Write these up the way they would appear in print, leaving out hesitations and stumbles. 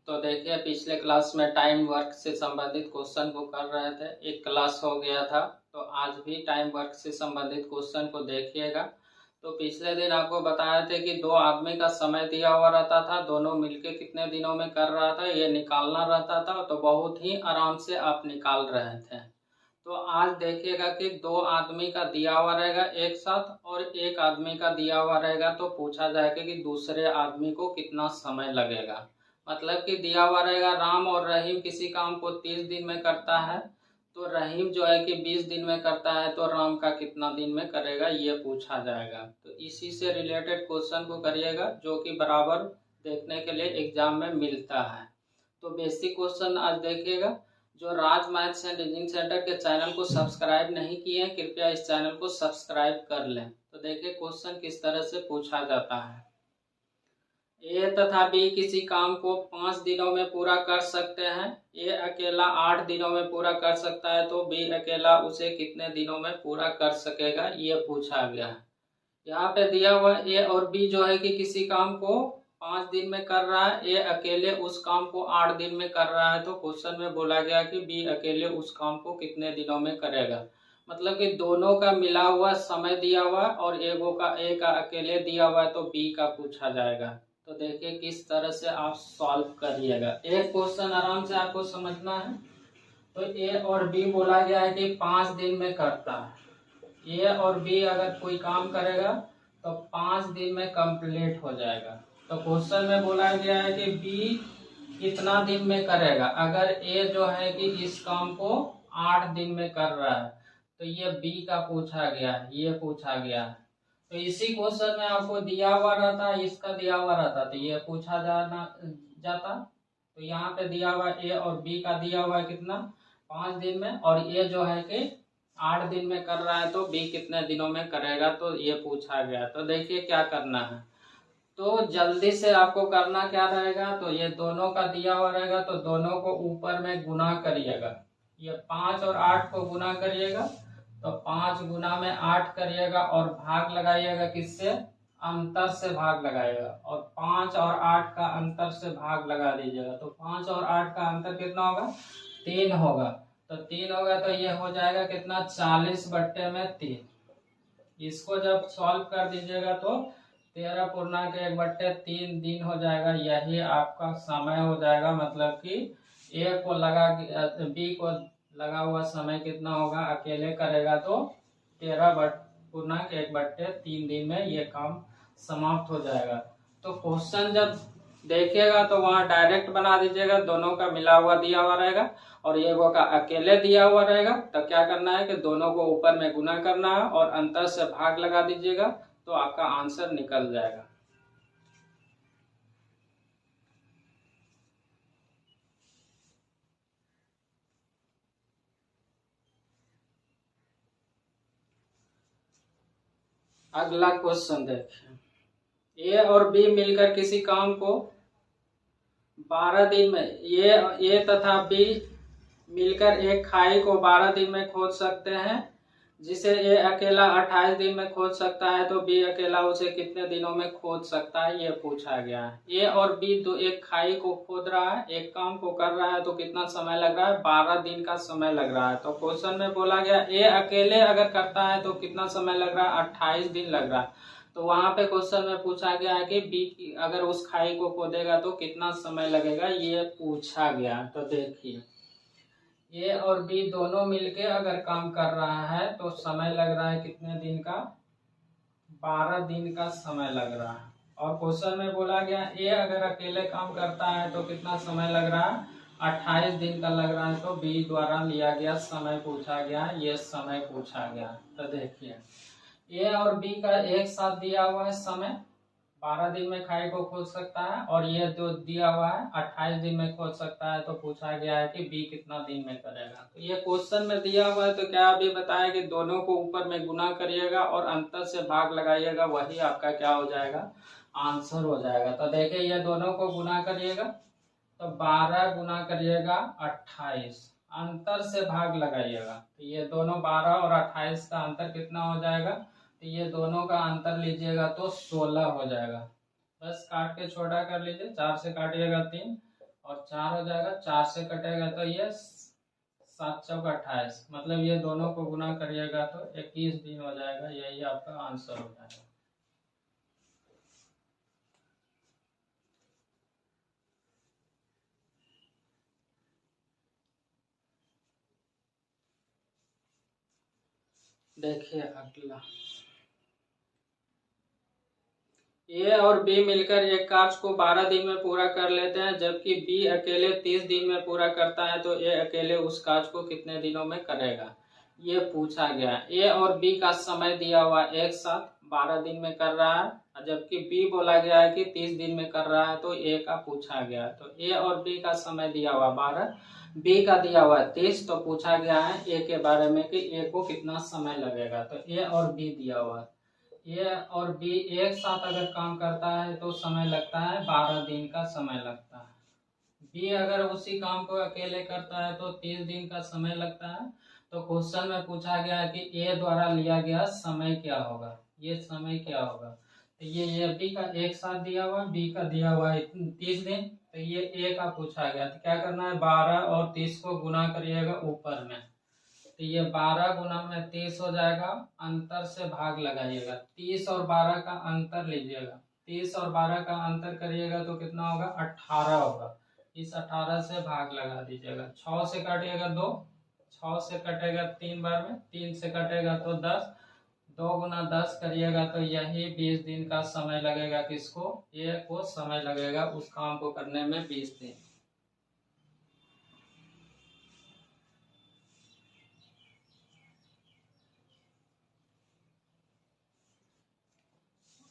तो देखिए पिछले क्लास में टाइम वर्क से संबंधित क्वेश्चन को कर रहे थे, एक क्लास हो गया था। तो आज भी टाइम वर्क से संबंधित क्वेश्चन को देखिएगा। तो पिछले दिन आपको बताया थे कि दो आदमी का समय दिया हुआ रहता था, दोनों मिलके कितने दिनों में कर रहा था ये निकालना रहता था। तो बहुत ही आराम से आप निकाल रहे थे। तो आज देखिएगा कि दो आदमी का दिया हुआ रहेगा एक साथ और एक आदमी का दिया हुआ रहेगा। तो पूछा जाएगा कि दूसरे आदमी को कितना समय लगेगा। मतलब कि दिया हुआ रहेगा राम और रहीम किसी काम को 30 दिन में करता है, तो रहीम जो है कि 20 दिन में करता है, तो राम का कितना दिन में करेगा ये पूछा जाएगा। तो इसी से रिलेटेड क्वेश्चन को करिएगा जो कि बराबर देखने के लिए एग्जाम में मिलता है। तो बेसिक क्वेश्चन आज देखिएगा। जो राज मैथ्स एंड रीजनिंग सेंटर के चैनल को सब्सक्राइब नहीं किए हैं, कृपया इस चैनल को सब्सक्राइब कर लें। तो देखिए क्वेश्चन किस तरह से पूछा जाता है। ए तथा बी किसी काम को 5 दिनों में पूरा कर सकते हैं। ए अकेला 8 दिनों में पूरा कर सकता है, तो बी अकेला उसे कितने दिनों में पूरा कर सकेगा ये पूछा गया है। यहाँ पे दिया हुआ ए और बी जो है कि किसी काम को 5 दिन में कर रहा है, ए अकेले उस काम को 8 दिन में कर रहा है। तो क्वेश्चन में बोला गया कि बी अकेले उस काम को कितने दिनों में करेगा। मतलब कि दोनों का मिला हुआ समय दिया हुआ और ए का अकेले दिया हुआ है, तो बी का पूछा जाएगा। तो देखिए किस तरह से आप सॉल्व करिएगा। एक क्वेश्चन आराम से आपको समझना है। तो ए और बी बोला गया है कि 5 दिन में करता है। ए और बी अगर कोई काम करेगा तो 5 दिन में कंप्लीट हो जाएगा। तो क्वेश्चन में बोला गया है कि बी कितना दिन में करेगा। अगर ए जो है कि इस काम को 8 दिन में कर रहा है, तो ये बी का पूछा गया है, ये पूछा गया है। तो इसी क्वेश्चन में आपको दिया हुआ रहता, इसका दिया हुआ रहता, तो ये पूछा जाता। तो यहाँ पे दिया हुआ ए और बी का दिया हुआ है कितना 5 दिन में, और ए जो है कि 8 दिन में कर रहा है, तो बी कितने दिनों में करेगा तो ये पूछा गया। तो देखिए क्या करना है। तो जल्दी से आपको करना क्या रहेगा, तो ये दोनों का दिया हुआ रहेगा तो दोनों को ऊपर में गुना करिएगा। ये 5 और 8 को गुना करिएगा, तो 5 गुना में 8 करिएगा और भाग लगाइएगा किससे, अंतर से भाग लगाइएगा। और 5 और 8 का अंतर से भाग लगा दीजिएगा। तो 5 और 8 का अंतर कितना होगा, 3 होगा। तो 3 होगा तो ये हो जाएगा कितना, 40/3। इसको जब सॉल्व कर दीजिएगा तो 13.1/3 दिन हो जाएगा। यही आपका समय हो जाएगा। मतलब कि ए को लगा बी को लगा हुआ समय कितना होगा, अकेले करेगा तो 13.1/3 दिन में ये काम समाप्त हो जाएगा। तो क्वेश्चन जब देखिएगा तो वहां डायरेक्ट बना दीजिएगा, दोनों का मिला हुआ दिया हुआ रहेगा और ये वो का अकेले दिया हुआ रहेगा। तो क्या करना है कि दोनों को ऊपर में गुना करना है और अंतर से भाग लगा दीजिएगा, तो आपका आंसर निकल जाएगा। अगला क्वेश्चन देखिए। ए और बी मिलकर किसी काम को 12 दिन में, ए तथा बी मिलकर एक खाई को 12 दिन में खोद सकते हैं, जिसे ए अकेला 28 दिन में खोद सकता है। तो बी अकेला उसे कितने दिनों में खोद सकता है ये पूछा गया है। ए और बी तो एक खाई को खोद रहा है, एक काम को कर रहा है, तो कितना समय लग रहा है, 12 दिन का समय लग रहा है। तो क्वेश्चन में बोला गया ए अकेले अगर करता है तो कितना समय लग रहा है, 28 दिन लग रहा है। तो वहां पे क्वेश्चन में पूछा गया है कि बी अगर उस खाई को खोदेगा तो कितना समय लगेगा ये पूछा गया। तो देखिए ए और बी दोनों मिलके अगर काम कर रहा है तो समय लग रहा है कितने दिन का, 12 दिन का समय लग रहा है। और क्वेश्चन में बोला गया ए अगर अकेले काम करता है तो कितना समय लग रहा है, 28 दिन का लग रहा है। तो बी द्वारा लिया गया समय पूछा गया, ये समय पूछा गया। तो देखिए ए और बी का एक साथ दिया हुआ है समय, 12 दिन में खाई को खोद सकता है, और ये जो दिया हुआ है 28 दिन में खोद सकता है। तो पूछा गया है कि बी कितना दिन में करेगा। तो ये क्वेश्चन में दिया हुआ है, तो क्या अभी बताया कि दोनों को ऊपर में गुना करिएगा और अंतर से भाग लगाइएगा, वही आपका क्या हो जाएगा, आंसर हो जाएगा। तो देखिए ये दोनों को गुना करिएगा, तो 12 गुना करिएगा 28, अंतर से भाग लगाइएगा। तो ये दोनों 12 और 28 का अंतर कितना हो जाएगा, तो ये दोनों का अंतर लीजिएगा तो 16 हो जाएगा। बस काट के छोटा कर लीजिए, 4 से काटिएगा 3 और 4 हो जाएगा, 4 से कटेगा तो ये 7 चौक 28, मतलब ये दोनों को गुना करिएगा तो 21 दिन हो जाएगा। यही आपका आंसर हो जाएगा। देखिए अगला, ए और बी मिलकर एक कार्य को 12 दिन में पूरा कर लेते हैं, जबकि बी अकेले 30 दिन में पूरा करता है, तो ए अकेले उस कार्य को कितने दिनों में करेगा, ये पूछा गया। ए और बी का समय दिया हुआ एक साथ 12 दिन में कर रहा है, जबकि बी बोला गया है कि 30 दिन में कर रहा है, तो ए का पूछा गया। तो ए और बी का समय दिया हुआ 12, बी का दिया हुआ 30, तो पूछा गया है ए के बारे में कि ए को कितना समय लगेगा। तो ए और बी दिया हुआ, ए और बी एक साथ अगर काम करता है तो समय लगता है 12 दिन का समय लगता है। बी अगर उसी काम को अकेले करता है तो 30 दिन का समय लगता है। तो क्वेश्चन में पूछा गया है कि ए द्वारा लिया गया समय क्या होगा, ये समय क्या होगा। तो ये बी का एक साथ दिया हुआ, बी का दिया हुआ है 30 दिन, तो ये ए का पूछा गया। तो क्या करना है, 12 और 30 को गुना करिएगा ऊपर में, तो ये 12 गुना में 30 हो जाएगा, अंतर से भाग लगाइएगा, 30 और 12 का अंतर लीजिएगा, 30 और 12 का अंतर करिएगा तो कितना होगा, 18 होगा। इस 18 से भाग लगा दीजिएगा, 6 से काटिएगा 2, 6 से कटेगा 3 बार में, 3 से कटेगा तो 10, 2 गुना 10 करिएगा तो यही 20 दिन का समय लगेगा। किसको, ए को समय लगेगा उस काम को करने में 20 दिन।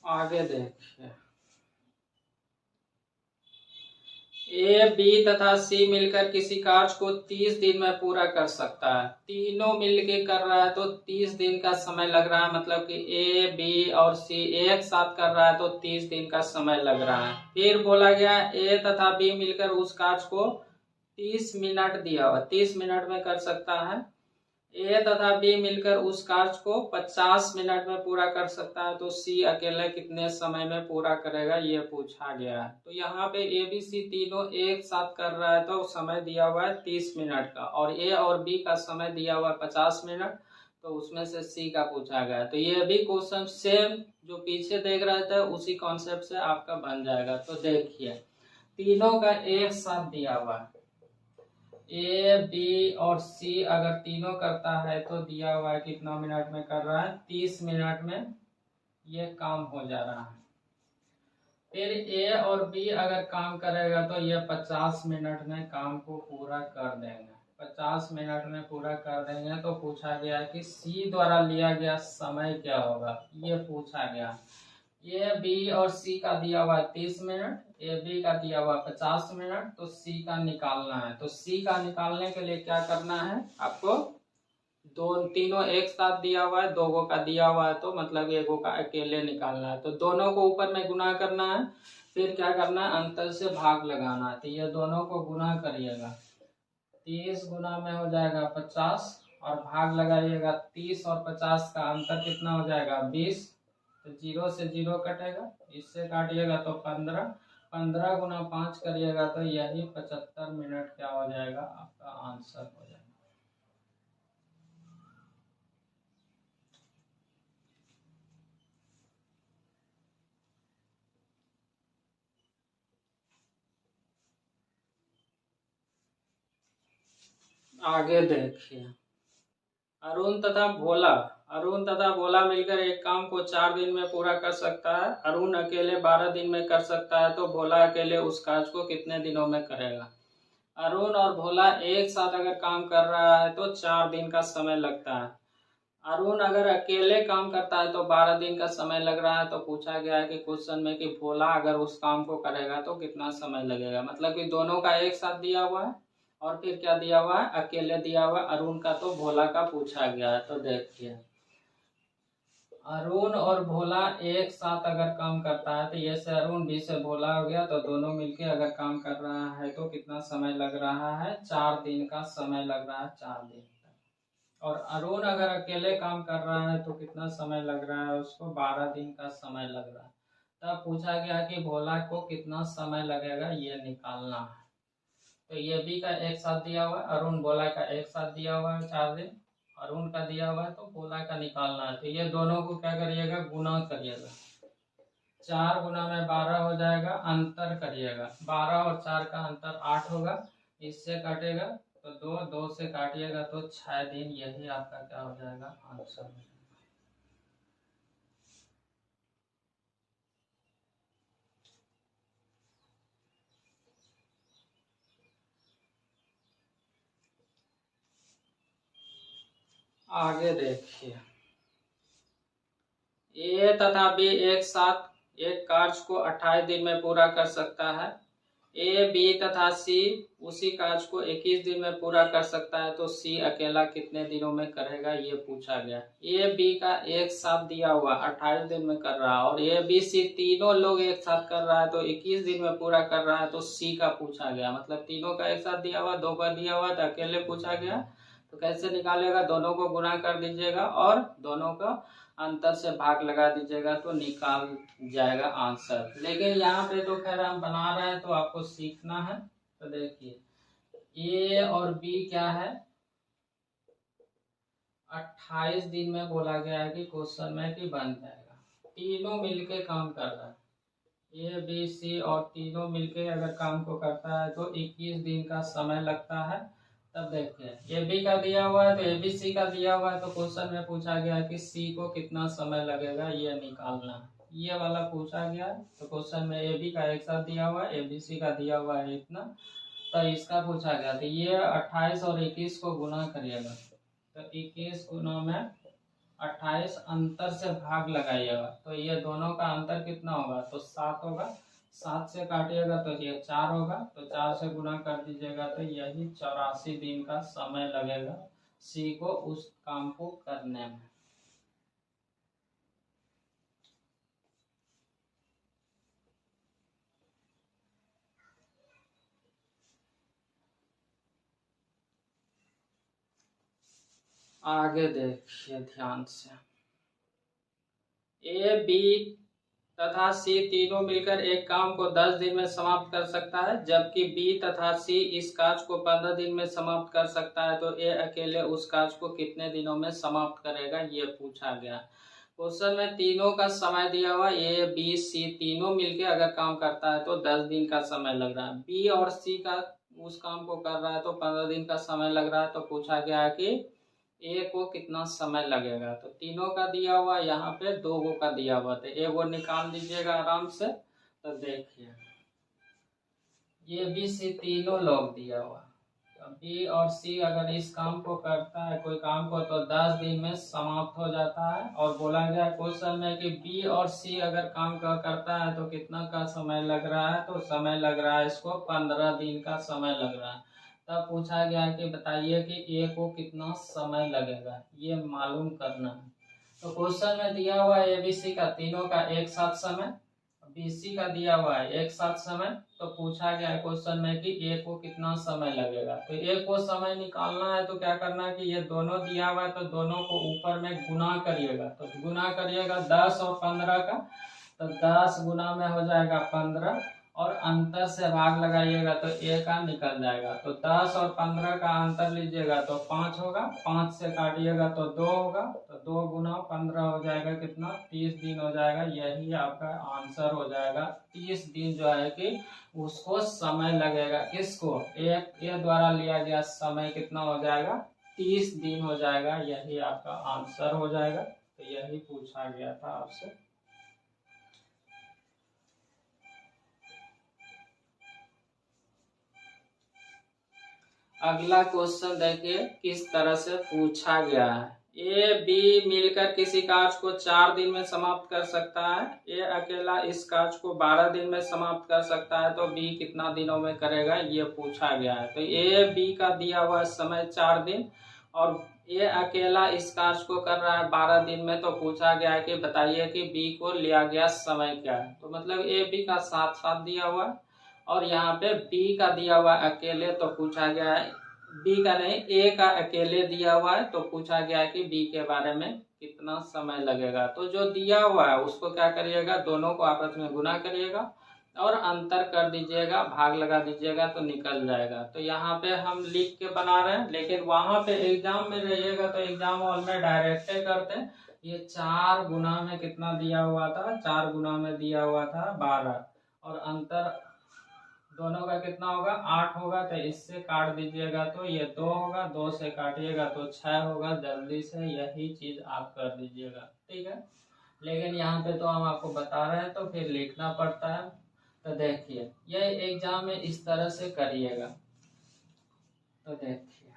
आगे देखिए, ए बी तथा सी मिलकर किसी कार्य को 30 दिन में पूरा कर सकता है। तीनों मिलके कर रहा है तो 30 दिन का समय लग रहा है, मतलब कि ए बी और सी एक साथ कर रहा है तो 30 दिन का समय लग रहा है। फिर बोला गया ए तथा बी मिलकर उस कार्य को 30 मिनट दिया हुआ, 30 मिनट में कर सकता है। ए तथा बी मिलकर उस कार्य को 50 मिनट में पूरा कर सकता है, तो सी अकेले कितने समय में पूरा करेगा, ये पूछा गया है। तो यहाँ पे ए बी सी तीनों एक साथ कर रहा है तो समय दिया हुआ है 30 मिनट का, और ए और बी का समय दिया हुआ है 50 मिनट, तो उसमें से सी का पूछा गया है। तो ये भी क्वेश्चन सेम जो पीछे देख रहे थे उसी कॉन्सेप्ट से आपका बन जाएगा। तो देखिए, तीनों का एक साथ दिया हुआ है, ए बी और सी अगर तीनों करता है तो दिया हुआ है कितना मिनट में कर रहा है, 30 मिनट में ये काम हो जा रहा है। फिर ए और बी अगर काम करेगा तो ये 50 मिनट में काम को पूरा कर देंगे, 50 मिनट में पूरा कर देंगे। तो पूछा गया है कि सी द्वारा लिया गया समय क्या होगा, ये पूछा गया। ए बी और सी का दिया हुआ 30 मिनट, ए बी का दिया हुआ 50 मिनट, तो सी का निकालना है। तो सी का निकालने के लिए क्या करना है आपको, दो तीनों एक साथ दिया हुआ है, दो का दिया हुआ है तो मतलब एक का अकेले निकालना है। तो दोनों को ऊपर में गुना करना है, फिर क्या करना है, अंतर से भाग लगाना है। तो ये दोनों को गुना करिएगा, 30 गुना में हो जाएगा 50, और भाग लगाइएगा, 30 और 50 का अंतर कितना हो जाएगा, 20, तो 0 से 0 कटेगा, इससे काटिएगा तो 15, 15 गुना 5 करिएगा तो यही 75 मिनट क्या हो जाएगा, आपका आंसर हो जाएगा। आगे देखिए, अरुण तथा भोला, अरुण तथा भोला मिलकर एक काम को 4 दिन में पूरा कर सकता है। अरुण अकेले 12 दिन में कर सकता है, तो भोला अकेले उस कार्य को कितने दिनों में करेगा। अरुण और भोला एक साथ अगर काम कर रहा है तो 4 दिन का समय लगता है। अरुण अगर अकेले काम करता है तो 12 दिन का समय लग रहा है। तो पूछा गया है कि क्वेश्चन में कि भोला अगर उस काम को करेगा तो कितना समय लगेगा, मतलब कि दोनों का एक साथ दिया हुआ है और फिर क्या दिया हुआ है, अकेले दिया हुआ है। अरुण का तो भोला का पूछा गया है। तो देखिए, अरुण और भोला एक साथ अगर काम करता है तो ये से अरुण, बी से भोला हो गया, तो दोनों मिलके अगर काम कर रहा है तो कितना समय लग रहा है, 4 दिन का समय लग रहा है, 4 दिन। और अरुण अगर अकेले काम कर रहा है तो कितना समय लग रहा है उसको, 12 दिन का समय लग रहा है। तब पूछा गया कि भोला को कितना समय लगेगा ये निकालना है। तो ये बी का एक साथ दिया हुआ है, अरुण बोला का एक साथ दिया हुआ है 4 दिन, अरुण का दिया हुआ है तो बोला का निकालना है। तो ये दोनों को क्या करिएगा, गुना करिएगा। 4 गुना में 12 हो जाएगा, अंतर करिएगा, 12 और 4 का अंतर 8 होगा, इससे कटेगा तो 2, 2 से काटिएगा तो 6 दिन, यही आपका क्या हो जाएगा, आंसर हो जाएगा। आगे देखिए, ए तथा बी एक साथ एक कार्य को 28 दिन में पूरा कर सकता है। ए बी तथा सी उसी कार्य को 21 दिन में पूरा कर सकता है, तो सी अकेला कितने दिनों में करेगा, ये पूछा गया। ए बी का एक साथ दिया हुआ 28 दिन में कर रहा है, और ए बी सी तीनों लोग एक साथ कर रहा है तो 21 दिन में पूरा कर रहा है, तो सी का पूछा गया। मतलब तीनों का एक साथ दिया हुआ, 2 का दिया हुआ तो अकेले पूछा गया। तो कैसे निकालेगा, दोनों को गुणा कर दीजिएगा और दोनों का अंतर से भाग लगा दीजिएगा तो निकाल जाएगा आंसर। लेकिन यहाँ पे तो खैर हम बना रहे हैं तो आपको सीखना है। तो देखिए ए और बी क्या है, 28 दिन में बोला गया है कि क्वेश्चन में कि बन जाएगा। तीनों मिलके काम कर रहा है, ए बी सी और तीनों मिलके अगर काम को करता है तो 21 दिन का समय लगता है। तब देखिए ए बी का दिया हुआ है तो ए बी सी का दिया हुआ है, तो क्वेश्चन में पूछा गया कि सी को कितना समय लगेगा ये निकालना है, ये वाला पूछा गया है। तो क्वेश्चन में ए बी का एक साथ दिया हुआ है, ए बी सी का दिया हुआ है इतना, तो इसका पूछा गया। तो ये 28 और 21 को गुना करिएगा, तो 21 गुना में 28 अंतर से भाग लगाइएगा, तो ये दोनों का अंतर कितना होगा, तो 7 होगा। 7 से काटिएगा तो ये 4 होगा, तो 4 से गुना कर दीजिएगा तो यही 84 दिन का समय लगेगा सी को उस काम को करने में। आगे देखिए ध्यान से, ए बी तथा सी तीनों मिलकर एक काम को 10 दिन में समाप्त कर सकता है, जबकि बी तथा सी इस कार्य को 15 दिन में समाप्त कर सकता है, तो ए अकेले उस कार्य को कितने दिनों में समाप्त करेगा, ये पूछा गया। क्वेश्चन में तीनों का समय दिया हुआ, ए बी सी तीनों मिलके अगर काम करता है तो 10 दिन का समय लग रहा है, बी और सी का उस काम को कर रहा है तो 15 दिन का समय लग रहा है। तो पूछा गया है कि ए को कितना समय लगेगा, तो तीनों का दिया हुआ, यहाँ पे 2 का दिया हुआ, तो ए वो निकाल दीजिएगा आराम से। तो देखिए ये बी सी तीनों लोग दिया हुआ, तो बी और सी अगर इस काम को करता है कोई काम को तो 10 दिन में समाप्त हो जाता है। और बोला गया क्वेश्चन में कि बी और सी अगर काम का करता है तो कितना का समय लग रहा है, तो समय लग रहा है इसको 15 दिन का समय लग रहा है। तब पूछा गया कि बताइए कि ए को कितना समय लगेगा, ये मालूम करना है। तो क्वेश्चन में दिया हुआ है एबीसी का तीनों का एक साथ समय, बीसी का दिया हुआ है एक साथ समय, तो पूछा गया है क्वेश्चन में कि ए को कितना समय लगेगा। तो ए को समय निकालना है तो क्या करना है कि ये दोनों दिया हुआ है तो दोनों को ऊपर में गुना करिएगा, तो गुना करिएगा 10 और 15 का, तो 10 गुना में हो जाएगा 15, और अंतर से भाग लगाइएगा तो ए का निकल जाएगा। तो 10 और 15 का अंतर लीजिएगा तो 5 होगा, 5 से काटिएगा तो 2 होगा, तो 2 गुना 15 हो जाएगा कितना, 30 दिन हो जाएगा। यही आपका आंसर हो जाएगा। 30 दिन जो है कि उसको समय लगेगा, किसको, ए द्वारा लिया गया समय कितना हो जाएगा, 30 दिन हो जाएगा। यही आपका आंसर हो जाएगा। तो यही पूछा गया था आपसे। अगला क्वेश्चन देखिए किस तरह से पूछा गया है। ए बी मिलकर किसी कार्य को 4 दिन में समाप्त कर सकता है, ए अकेला इस कार्य को 12 दिन में समाप्त कर सकता है, तो बी कितना दिनों में करेगा, ये पूछा गया है। तो ए बी का दिया हुआ समय 4 दिन, और ए अकेला इस कार्य को कर रहा है 12 दिन में, तो पूछा गया है कि बताइए कि बी को लिया गया समय क्या है। तो मतलब ए बी का साथ साथ दिया हुआ है, और यहाँ पे बी का दिया हुआ अकेले, तो पूछा गया है बी का नहीं, ए का अकेले दिया हुआ है, तो पूछा गया है कि बी के बारे में कितना समय लगेगा। तो जो दिया हुआ है उसको क्या करिएगा, दोनों को आपस में गुना करिएगा, और अंतर कर दीजिएगा, भाग लगा दीजिएगा तो निकल जाएगा। तो यहाँ पे हम लिख के बना रहे हैं, लेकिन वहां पे एग्जाम में रहिएगा तो एग्जाम हॉल में डायरेक्ट करते हैं। ये 4 गुना में कितना दिया हुआ था, 4 गुना में दिया हुआ था 12, और अंतर दोनों का कितना होगा 8 होगा। तो इससे काट दीजिएगा तो ये 2 होगा, 2 से काटिएगा तो 6 होगा। जल्दी से यही चीज आप कर दीजिएगा, ठीक है। लेकिन यहाँ पे तो हम आपको बता रहे हैं तो फिर लिखना पड़ता है। तो देखिए ये एग्जाम में इस तरह से करिएगा। तो देखिए,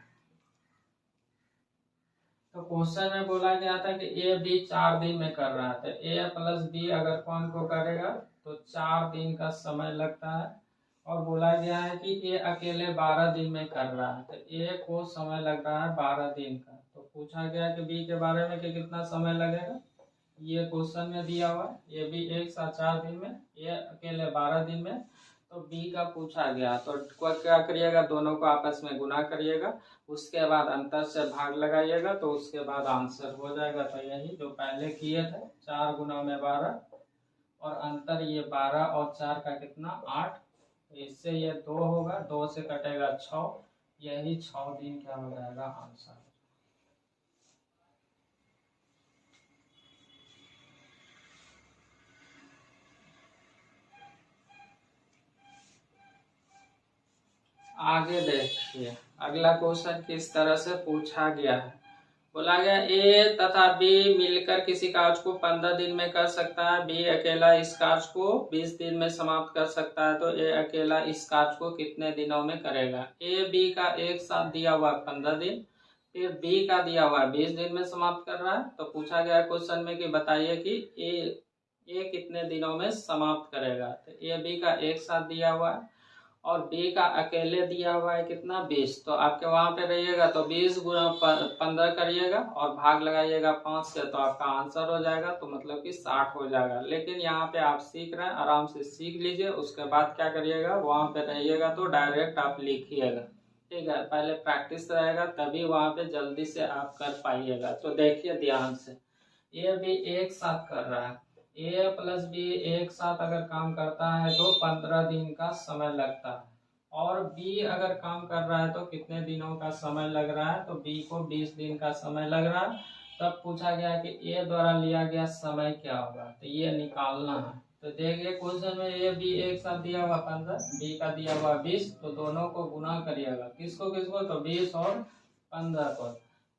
तो क्वेश्चन में बोला गया था कि ए बी 4 दिन में कर रहा था। ए प्लस बी अगर कौन को करेगा तो 4 दिन का समय लगता है। और बोला गया है कि ए अकेले 12 दिन में कर रहा है, तो ए को समय लग रहा है 12 दिन का। तो पूछा गया कि बी के बारे में कि कितना समय लगेगा। ये क्वेश्चन में दिया हुआ है, ये भी एक साथ 4 दिन में, ये अकेले 12 दिन में। तो बी का पूछा गया तो क्या करिएगा, दोनों को आपस में गुना करिएगा, उसके बाद अंतर से भाग लगाइएगा तो उसके बाद आंसर हो जाएगा। तो यही जो पहले किए थे, 4 गुना में 12 और अंतर ये 12 और 4 का कितना 8। तो इससे ये 2 होगा, 2 से कटेगा 6, यही 6 दिन क्या हो जाएगा आंसर। आगे देखिए अगला क्वेश्चन किस तरह से पूछा गया है। बोला गया ए तथा बी मिलकर किसी कार्य को 15 दिन में कर सकता है, बी अकेला इस कार्य को 20 दिन में समाप्त कर सकता है। तो ए अकेला इस कार्य को कितने दिनों में करेगा। ए बी का एक साथ दिया हुआ 15 दिन, फिर बी का दिया हुआ 20 दिन में समाप्त कर रहा है। तो पूछा गया क्वेश्चन में कि बताइए कि ए कितने दिनों में समाप्त करेगा। तो ए बी का एक साथ दिया हुआ है और बी का अकेले दिया हुआ है कितना 20। तो आपके वहां पे रहिएगा तो 20 गुना 15 करिएगा और भाग लगाइएगा 5 से, तो आपका आंसर हो जाएगा। तो मतलब कि 60 हो जाएगा। लेकिन यहाँ पे आप सीख रहे हैं, आराम से सीख लीजिए, उसके बाद क्या करिएगा, वहां पे रहिएगा तो डायरेक्ट आप लिखिएगा, ठीक है। पहले प्रैक्टिस रहेगा तभी वहां पे जल्दी से आप कर पाइएगा। तो देखिए ध्यान से, ये भी एक साथ कर रहा है, ए प्लस बी एक साथ अगर काम करता है तो 15 दिन का समय लगता है, और बी अगर काम कर रहा है तो कितने दिनों का समय लग रहा है। तो बी को 20 दिन का समय लग रहा है। तब पूछा गया कि ए द्वारा लिया गया समय क्या होगा, तो ये निकालना है। तो देखिए क्वेश्चन में ए बी एक साथ दिया हुआ 15, बी का दिया हुआ 20, तो दोनों को गुना करिएगा, किसको किसको, तो 20 और 15 को।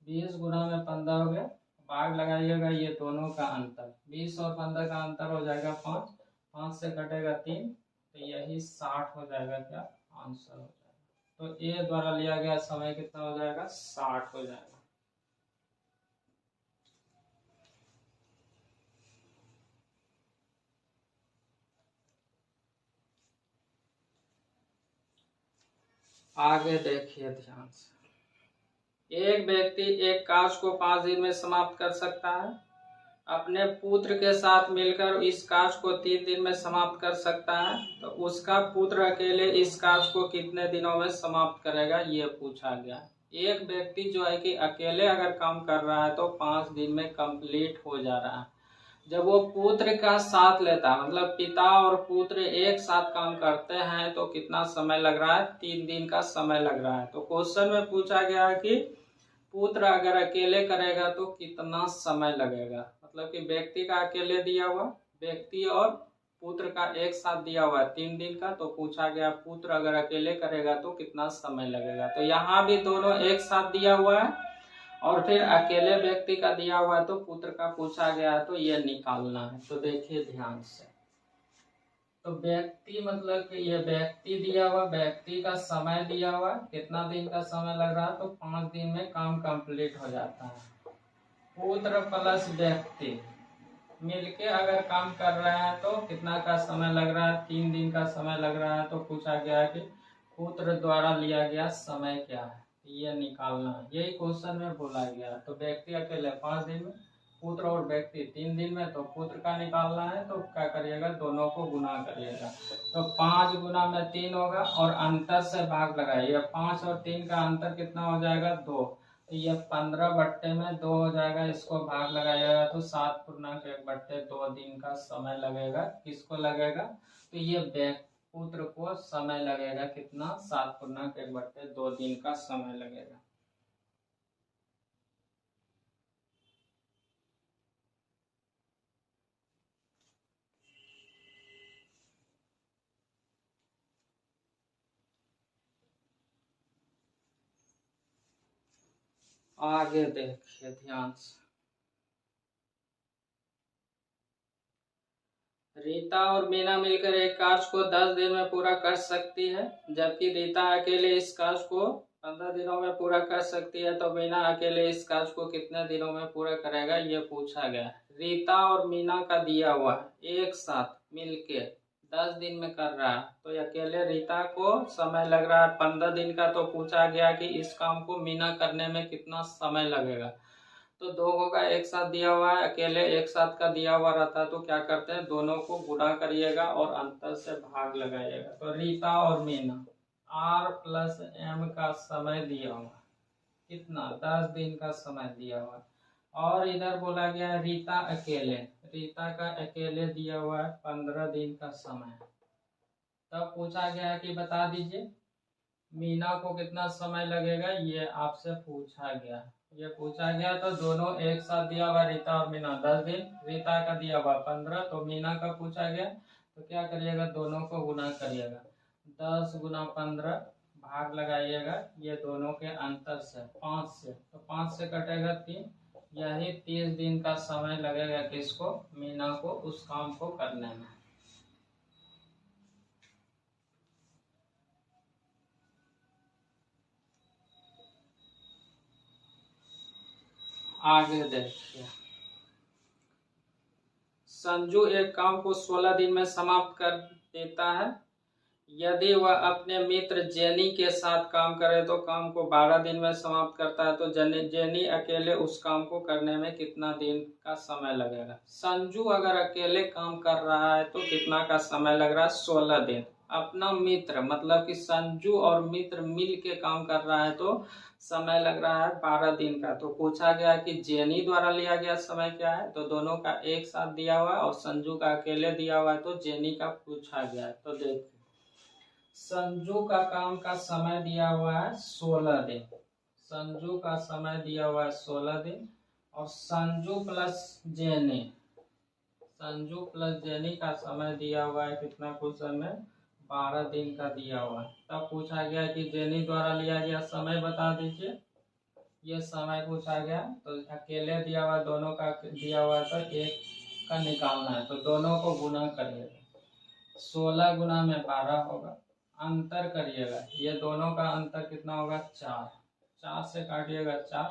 20 गुना में 15 हो गया, भाग लगाइएगा ये दोनों का अंतर, 20 और 15 का अंतर हो जाएगा 5, 5 से कटेगा 3, तो यही 60 हो जाएगा क्या आंसर हो जाएगा। तो ए द्वारा लिया गया समय कितना हो जाएगा 60 हो जाएगा। आगे देखिए ध्यान से, एक व्यक्ति एक कार्य को 5 दिन में समाप्त कर सकता है, अपने पुत्र के साथ मिलकर इस कार्य को 3 दिन में समाप्त कर सकता है। तो उसका पुत्र अकेले इस कार्य को कितने दिनों में समाप्त करेगा, ये पूछा गया। एक व्यक्ति जो है कि अकेले अगर काम कर रहा है तो 5 दिन में कंप्लीट हो जा रहा है। जब वो पुत्र का साथ लेता है, मतलब पिता और पुत्र एक साथ काम करते हैं, तो कितना समय लग रहा है, 3 दिन का समय लग रहा है। तो क्वेश्चन में पूछा गया है कि पुत्र अगर अकेले करेगा तो कितना समय लगेगा। मतलब कि व्यक्ति का अकेले दिया हुआ, व्यक्ति और पुत्र का एक साथ दिया हुआ 3 दिन का। तो पूछा गया पुत्र अगर अकेले करेगा तो कितना समय लगेगा। तो यहाँ भी दोनों एक साथ दिया हुआ है और फिर अकेले व्यक्ति का दिया हुआ है, तो पुत्र का पूछा गया है तो ये निकालना है। तो देखिए ध्यान से, तो व्यक्ति मतलब कि ये व्यक्ति दिया हुआ, व्यक्ति का समय दिया हुआ, कितना दिन का समय लग रहा है, तो 5 दिन में काम कंप्लीट हो जाता है। पुत्र प्लस व्यक्ति मिलके अगर काम कर रहे हैं तो कितना का समय लग रहा है, 3 दिन का समय लग रहा है। तो पूछा गया कि पुत्र द्वारा लिया गया समय क्या है, ये निकालना है, यही क्वेश्चन में बोला गया। तो व्यक्ति अकेले 5 दिन में, पुत्र और व्यक्ति 3 दिन में। तो पुत्र का निकालना है तो क्या करिएगा, दोनों को गुना करिएगा। तो 5 गुना में 3 होगा और अंतर से भाग लगाइए, 5 और 3 का अंतर कितना हो जाएगा 2। तो ये 15/2 हो जाएगा, इसको भाग लगाइएगा तो 7/1/2 दिन का समय लगेगा। किसको लगेगा? तो ये पुत्र को समय लगेगा कितना? 7/1/2 दिन का समय लगेगा। आगे देखिए ध्यान से। रीता और मीना मिलकर एक कार्य को 10 दिन में पूरा कर सकती है, जबकि रीता अकेले इस कार्य को 15 दिनों में पूरा कर सकती है। तो मीना अकेले इस कार्य को कितने दिनों में पूरा करेगा, ये पूछा गया। रीता और मीना का दिया हुआ एक साथ मिलके 10 दिन में कर रहा है, तो अकेले रीता को समय लग रहा है 15 दिन का। तो पूछा गया कि इस काम को मीना करने में कितना समय लगेगा। तो दो का एक साथ दिया हुआ है, अकेले एक साथ का दिया हुआ रहता है, तो क्या करते हैं, दोनों को गुणा करिएगा और अंतर से भाग लगाइएगा। तो रीता और मीना R+M का समय दिया हुआ, कितना? 10 दिन का समय दिया हुआ। और इधर बोला गया है रीता अकेले, रीता का अकेले दिया हुआ है 15 दिन का समय। तब पूछा गया है कि बता दीजिए मीना को कितना समय लगेगा, ये आपसे पूछा गया। ये पूछा गया तो दोनों एक साथ दिया हुआ, रीता और मीना 10 दिन, रीता का दिया हुआ 15, तो मीना का पूछा गया। तो क्या करिएगा, दोनों को गुना करिएगा, 10 × 15 भाग लगाइएगा ये दोनों के अंतर से 5 से, तो 5 से कटेगा 3, यही 30 दिन का समय लगेगा किसको? मीना को उस काम को करने में। आगे देखिए, संजू एक काम को 16 दिन में समाप्त कर देता है। यदि वह अपने मित्र जेनी के साथ काम करे तो काम को 12 दिन में समाप्त करता है। तो जेनी अकेले उस काम को करने में कितना दिन का समय लगेगा? संजू अगर अकेले काम कर रहा है तो कितना का समय लग रहा है? 16 दिन। अपना मित्र मतलब कि संजू और मित्र मिल के काम कर रहा है तो समय लग रहा है 12 दिन का। तो पूछा गया कि जेनी द्वारा लिया गया समय क्या है, तो दोनों का एक साथ दिया हुआ है और संजू का अकेले दिया हुआ है, तो जेनी का पूछा गया है। तो देखिए संजू का काम का समय दिया हुआ है 16 दिन, संजू का समय दिया हुआ है 16 दिन, और Sanju plus jenny, Sanju plus jenny का समय दिया हुआ है कितना क्वेश्चन में? 12 दिन का दिया हुआ है। तब पूछा गया कि जेनी द्वारा लिया गया समय बता दीजिए। ये समय पूछा गया, तो अकेले दिया हुआ, दोनों का दिया हुआ, तो एक का निकालना है, तो दोनों को गुना करिएगा, 16 गुना में 12 होगा, अंतर करिएगा, ये दोनों का अंतर कितना होगा? 4, 4 से काटिएगा 4,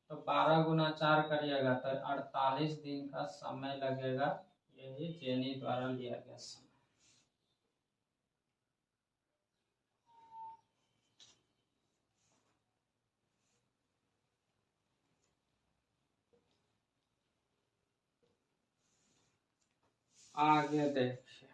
तो 12 गुना 4 करिएगा तो 48 दिन का समय लगेगा। यही जेनी द्वारा लिया गया समय। आगे देखिए,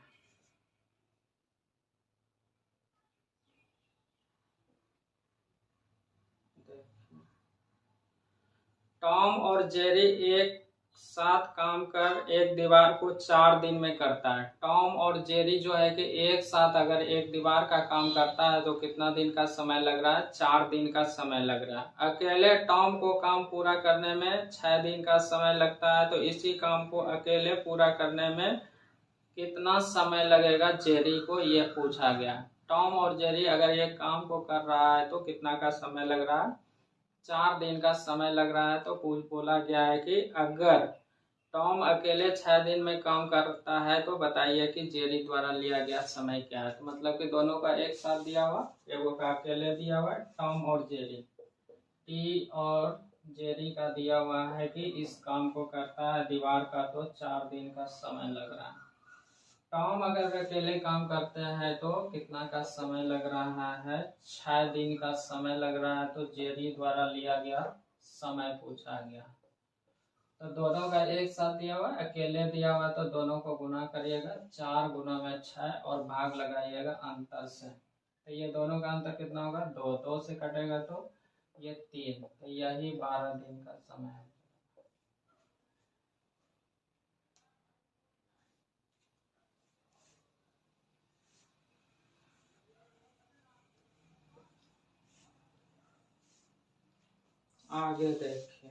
टॉम और जेरी एक साथ काम कर एक दीवार को 4 दिन में करता है। टॉम और जेरी जो है कि एक साथ अगर एक दीवार का काम करता है तो कितना दिन का समय लग रहा है? 4 दिन का समय लग रहा है। अकेले टॉम को काम पूरा करने में 6 दिन का समय लगता है, तो इसी काम को अकेले पूरा करने में कितना समय लगेगा जेरी को, ये पूछा गया। टॉम और जेरी अगर ये काम को कर रहा है तो कितना का समय लग रहा है? 4 दिन का समय लग रहा है। तो बोला गया है कि अगर टॉम अकेले 6 दिन में काम करता है तो बताइए कि जेरी द्वारा लिया गया समय क्या है। तो मतलब कि दोनों का एक साथ दिया हुआ, एगो का अकेले दिया हुआ है, टॉम और जेरी। टी और जेरी का दिया हुआ है कि इस काम को करता है दीवार का, तो 4 दिन का समय लग रहा है। टॉम अगर अकेले काम करते हैं तो कितना का समय लग रहा है? 6 दिन का समय लग रहा है। तो जेरी द्वारा लिया गया समय पूछा गया। तो दोनों का एक साथ दिया हुआ, अकेले दिया हुआ, तो दोनों को गुना करिएगा, 4 गुना में 6 और भाग लगाइएगा अंतर से। तो ये दोनों का अंतर कितना होगा? 2, 2 से कटेगा तो ये 3, तो यही 12 दिन का समय है। आगे देखिए,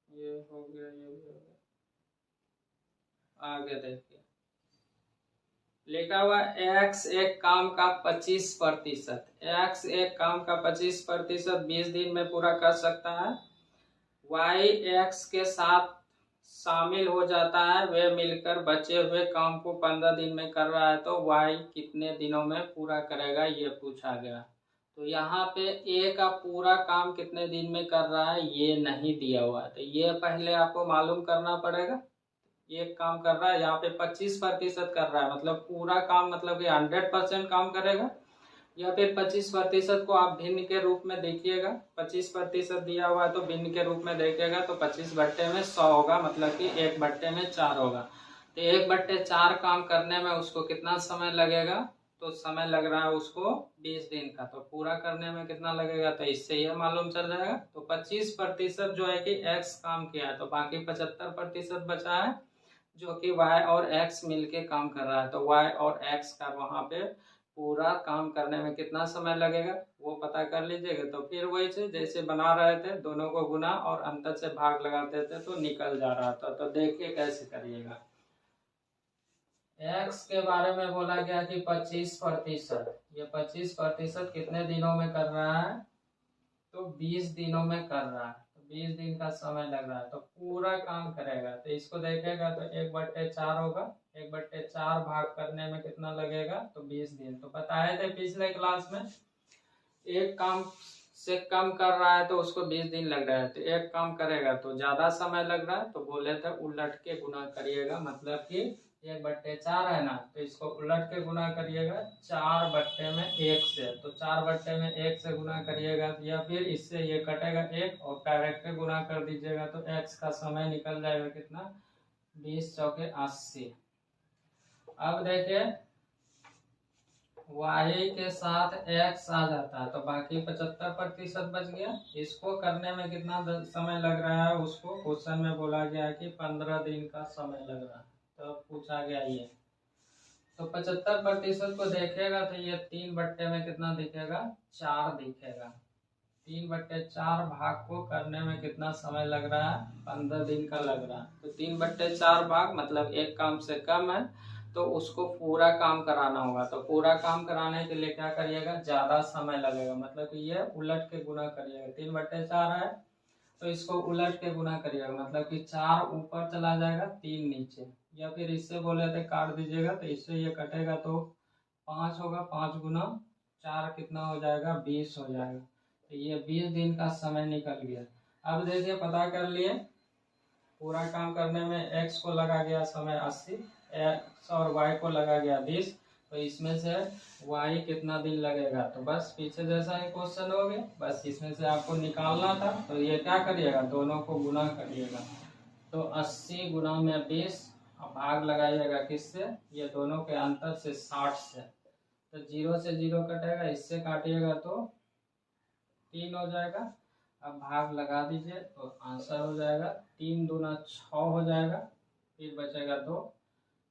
ये हो गया, ये भी हो गया। आगे देखिए, लिखा हुआ x एक काम का 25%, x एक काम का 25% 20 दिन में पूरा कर सकता है। y x के साथ शामिल हो जाता है, वे मिलकर बचे हुए काम को 15 दिन में कर रहा है, तो y कितने दिनों में पूरा करेगा, ये पूछा गया। तो यहाँ पे a का पूरा काम कितने दिन में कर रहा है ये नहीं दिया हुआ है, तो ये पहले आपको मालूम करना पड़ेगा। ये काम कर रहा है, यहाँ पे 25% कर रहा है, मतलब पूरा काम, मतलब कि 100% काम करेगा, या फिर 25% को आप भिन्न के रूप में देखिएगा। 25% दिया हुआ है तो भिन्न के रूप में देखिएगा, तो 25 बट्टे में 100 होगा, मतलब कि 1 बट्टे में 4 होगा। तो 1 बट्टे 4 काम करने में उसको कितना समय लगेगा, तो समय लग रहा है उसको 20 दिन का। तो पूरा करने में कितना लगेगा, तो इससे यह मालूम चल जाएगा। तो 25% जो है कि x काम किया है, तो बाकी 75% बचा है जो कि y और x मिलके काम कर रहा है। तो y और x का वहां पे पूरा काम करने में कितना समय लगेगा वो पता कर लीजिएगा। तो फिर वही से जैसे बना रहे थे, दोनों को गुना और अंतर से भाग लगाते थे तो निकल जा रहा था। तो देखिए कैसे करिएगा। x के बारे में बोला गया कि 25%, ये 25% कितने दिनों में कर रहा है, तो 20 दिनों में कर रहा है, तो 20 दिन का समय लग रहा है। तो पूरा काम करेगा, तो इसको देखेगा तो 1/4 होगा, 1/4 भाग करने में कितना लगेगा, तो 20 दिन। तो बताए थे पिछले क्लास में, एक काम से कम कर रहा है तो उसको 20 दिन लग रहा है, तो एक काम करेगा तो ज्यादा समय लग रहा है, तो बोले थे उलट के गुना करिएगा, मतलब कि 1/4 है ना, तो इसको उलट के गुना करिएगा 4/1 से, तो 4/1 से गुना करिएगा, या फिर इससे ये कटेगा 1 और डायरेक्ट गुना कर दीजिएगा, तो x का समय निकल जाएगा कितना, 20 चौके 80। अब देखिए y के साथ x आ जाता है, तो बाकी 75% बच गया। इसको करने में कितना समय लग रहा है, उसको क्वेश्चन में बोला गया है कि 15 दिन का समय लग रहा है, तो पूछा गया ये। तो 75% को देखेगा तो ये 3 बट्टे में कितना दिखेगा, 4 दिखेगा। 3/4 भाग को करने में कितना समय लग रहा है, 15 दिन का लग रहा है। तो 3/4 भाग मतलब एक काम से कम है, तो उसको पूरा काम कराना होगा। तो पूरा काम कराने के लिए क्या करिएगा, ज्यादा समय लगेगा, मतलब कि ये उलट के गुना करिएगा। 3/4 है तो इसको उलट के गुना करिएगा, मतलब कि 4 ऊपर चला जाएगा, 3 नीचे, या फिर इससे बोले थे काट दीजिएगा, तो इससे ये कटेगा तो 5 होगा, 5 गुना 4 कितना हो जाएगा, 20 हो जाएगा। तो ये 20 दिन का समय निकल गया। अब देखिए पता कर लिए, पूरा काम करने में x को लगा गया समय 80, x और y को लगा गया 20, तो इसमें से y कितना दिन लगेगा, तो बस पीछे जैसा ही क्वेश्चन हो गया, बस इसमें से आपको निकालना था। तो ये क्या करिएगा, दोनों को गुना करिएगा, तो 80 गुना में 20, भाग लगाइएगा किससे, ये दोनों के अंतर से 60 से, तो 0 से 0 कटेगा, इससे काटिएगा तो 3 हो जाएगा। अब भाग लगा दीजिए तो आंसर हो जाएगा 3 दूना 6 हो जाएगा, फिर बचेगा 2,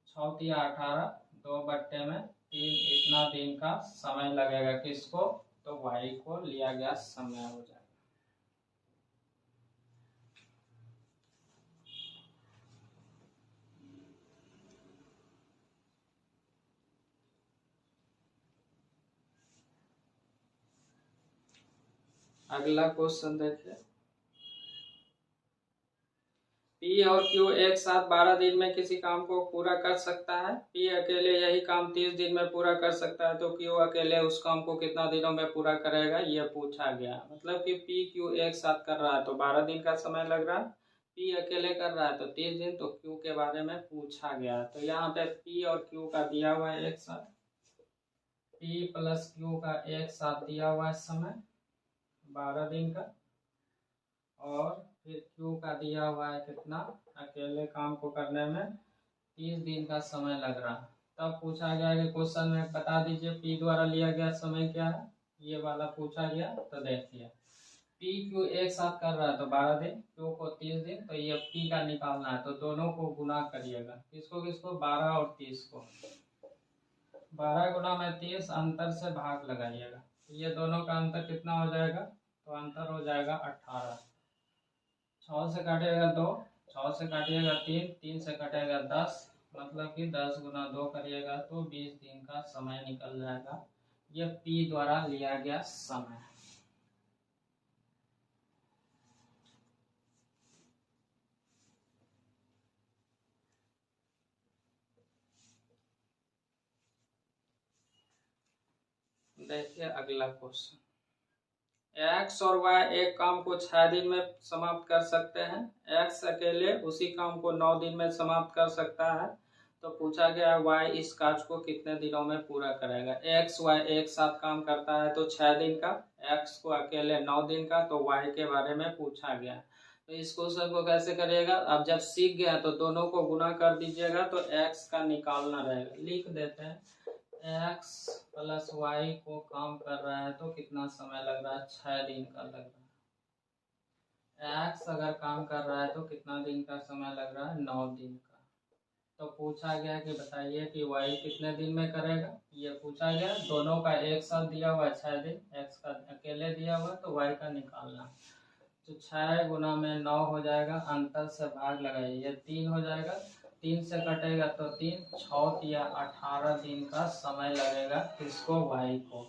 6 तिया 18, 2/3, इतना दिन का समय लगेगा किसको, तो y को लिया गया समय हो जाएगा। अगला क्वेश्चन देखिए, P और Q एक साथ 12 दिन में किसी काम को पूरा कर सकता है। P अकेले यही काम 30 दिन में पूरा कर सकता है, तो Q अकेले उस काम को कितना दिनों में पूरा करेगा, ये पूछा गया। मतलब कि P Q एक साथ कर रहा है तो 12 दिन का समय लग रहा है, P अकेले कर रहा है तो 30 दिन, तो Q के बारे में पूछा गया। तो यहाँ पे P और Q का दिया हुआ है एक साथ, P प्लस Q का एक साथ दिया हुआ है समय 12 दिन का, और फिर Q का दिया हुआ है कितना, अकेले काम को करने में 30 दिन का समय लग रहा है। तब पूछा गया कि क्वेश्चन में बता दीजिए पी द्वारा लिया गया समय क्या है, ये वाला पूछा गया। तो देखिए पी क्यू एक साथ कर रहा है तो 12 दिन, क्यू को 30 दिन, तो ये पी का निकालना है तो दोनों को गुना करिएगा। किसको किसको, 12 और 30 को। 12 गुना में 30, अंतर से भाग लगाइएगा। ये दोनों का अंतर कितना हो जाएगा, तो अंतर हो जाएगा 18। 6 से काटिएगा 2, 6 से काटिएगा 3, 3 से काटिएगा 10, मतलब कि 10 गुना 2 करिएगा तो 20 दिन का समय निकल जाएगा। ये पी द्वारा लिया गया समय। देखिए अगला क्वेश्चन, एक्स और वाई एक काम को 6 दिन में समाप्त कर सकते हैं, एक्स अकेले उसी काम को 9 दिन में समाप्त कर सकता है। तो पूछा गया वाई इस कार्य को कितने दिनों में पूरा करेगा। एक्स वाई एक साथ काम करता है तो 6 दिन का, एक्स को अकेले 9 दिन का, तो वाई के बारे में पूछा गया। तो इस क्वेश्चन को कैसे करिएगा, अब जब सीख गया तो दोनों को गुना कर दीजिएगा तो एक्स का निकालना रहेगा। लिख देते हैं x प्लस वाई को काम कर रहा है तो कितना समय लग रहा है, 6 दिन का लग रहा है। x अगर काम कर रहा है तो कितना दिन का समय लग रहा है, 9 दिन का। तो पूछा गया कि बताइए कि y कितने दिन में करेगा, ये पूछा गया। दोनों का एक साथ दिया हुआ है 6 दिन, x का अकेले दिया हुआ है तो y का निकालना। तो 6 गुना में 9 हो जाएगा, अंतर से भाग लगाइए, ये 3 हो जाएगा, 3 से कटेगा तो 3, 6 या 18 दिन का समय लगेगा किसको, वाई को।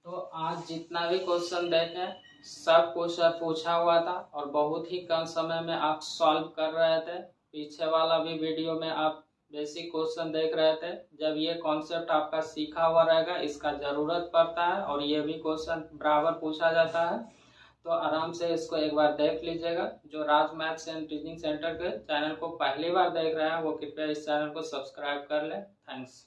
तो आज जितना भी क्वेश्चन देखे सब क्वेश्चन पूछा हुआ था और बहुत ही कम समय में आप सॉल्व कर रहे थे। पीछे वाला भी वीडियो में आप बेसिक क्वेश्चन देख रहे थे। जब ये कॉन्सेप्ट आपका सीखा हुआ रहेगा, इसका ज़रूरत पड़ता है और ये भी क्वेश्चन बराबर पूछा जाता है, तो आराम से इसको एक बार देख लीजिएगा। जो राज मैथ्स एंड टीचिंग सेंटर के चैनल को पहली बार देख रहे हैं वो कृपया इस चैनल को सब्सक्राइब कर लें। थैंक्स।